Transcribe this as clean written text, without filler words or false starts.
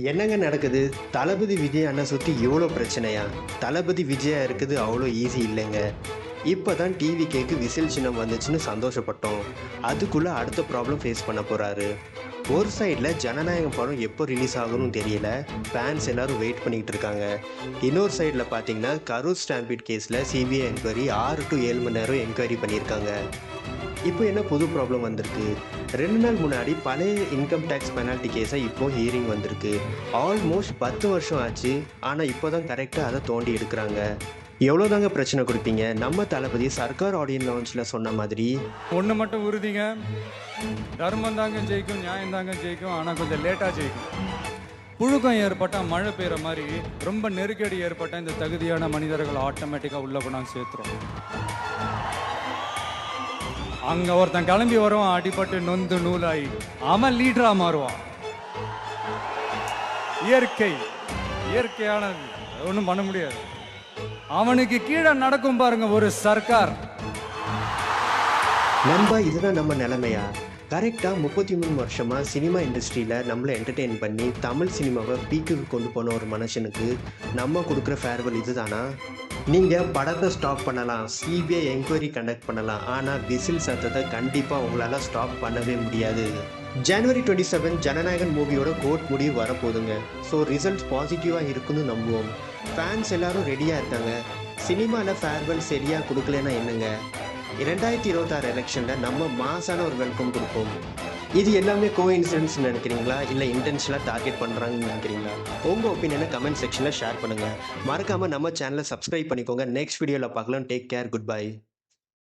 என்னங்க நடக்குது? தளபதி விஜய் அண்ணன் சுத்தி இவ்ளோ பிரச்சனையா? தளபதி விஜயா இருக்குது அவ்ளோ ஈஸி இல்லைங்க. இப்பதான் டிவிகேக்கு விசில் சின்னம் வந்துச்சுன்னு சந்தோஷப்பட்டோம். அதுக்குள்ள அடுத்த ப்ராப்ளம் ஃபேஸ் பண்ண போறாரு. ஒரு சைடுல ஜனநாயகம் படம் எப்போ ரிலீஸ் ஆகும்னு தெரியல. ஃபேன்ஸ் எல்லாரும் வெயிட் பண்ணிக்கிட்டு இருக்காங்க. இன்னொரு சைடுல பார்த்தீங்கன்னா, கரூர் ஸ்டாம்பீட் கேஸ்ல சிபிஐ என்கொயரி 6 to 7 மணி நேரம் என்கொயரி பண்ணியிருக்காங்க. இப்போ என்ன புது ப்ராப்ளம் வந்திருக்கு? 2 நாள் முன்னாடி பழைய இன்கம் டேக்ஸ் பெனால்டி கேஸை இப்போ ஹியரிங் வந்திருக்கு. ஆல்மோஸ்ட் 10 வருஷம் ஆச்சு. ஆனால் இப்போ தான் கரெக்டாக அதை தோண்டி எடுக்கிறாங்க. எவ்வளோதாங்க பிரச்சனை கொடுப்பீங்க? நம்ம தளபதி சர்க்கார் ஆடியன் லான்ச்சில் சொன்ன மாதிரி ஒன்று மட்டும் உறுதிங்க, தர்மம் தாங்க ஜெயிக்கும், நியாயம் தாங்க ஜெயிக்கும், ஆனால் கொஞ்சம் லேட்டாக ஜெயிக்கும். புழுக்கம் ஏற்பட்டால் மழை பெய்கிற மாதிரி ரொம்ப நெருக்கடி ஏற்பட்டால் இந்த தகுதியான மனிதர்கள் ஆட்டோமேட்டிக்காக உள்ளே கொண்டாந்து சேர்த்துரும். அங்கே ஒருத்தன் கிளம்பி வருவான், அடிபட்டு நொந்து நூலாகி அவன் லீடராக மாறுவான். இயற்கையானது, ஒன்றும் பண்ண முடியாது. அவனுக்கு கீழே நடக்கும் பாருங்க ஒரு சர்க்கார். இதுதான் நம்ம நிலைமையா? கரெக்டாக 33 வருஷமா சினிமா இண்டஸ்ட்ரியில் நம்மளை என்டர்டெயின் பண்ணி தமிழ் சினிமாவை பீக்குக்கு கொண்டு போன ஒரு மனுஷனுக்கு நம்ம கொடுக்குற ஃபேர்வெல் இதுதானா? நீங்கள் படத்தை ஸ்டாப் பண்ணலாம், சிபிஐ என்கொயரி கண்டக்ட் பண்ணலாம், ஆனால் விசில் சத்தத்தை கண்டிப்பாக உங்களால் ஸ்டாப் பண்ணவே முடியாது. January 27 ஜனநாயகன் மூவியோட கோர்ட் முடிவு வரப்போகுதுங்க. ஸோ ரிசல்ட்ஸ் பாசிட்டிவாக இருக்குன்னு நம்புவோம். ஃபேன்ஸ் எல்லாரும் ரெடியாக இருக்காங்க. சினிமாவில் ஃபேர்வெல் சரியாக கொடுக்கலன்னா என்னங்க? 2026 எலெக்ஷனில் நம்ம மாசான ஒரு வெல்கம் கொடுப்போம். இது எல்லாமே கோஇன்சிடென்ஸ் நினைக்கிறீங்களா, இல்லை இன்டென்ஷனாக டார்கெட் பண்ணுறாங்கன்னு நினைக்கிறீங்களா? உங்கள் ஒப்பீனியனை கமெண்ட் செக்ஷனில் ஷேர் பண்ணுங்கள். மறக்காமல் நம்ம சேனலை சப்ஸ்கிரைப் பண்ணிக்கோங்க. நெக்ஸ்ட் வீடியோவில் பார்க்கலாம். Take care. Good bye.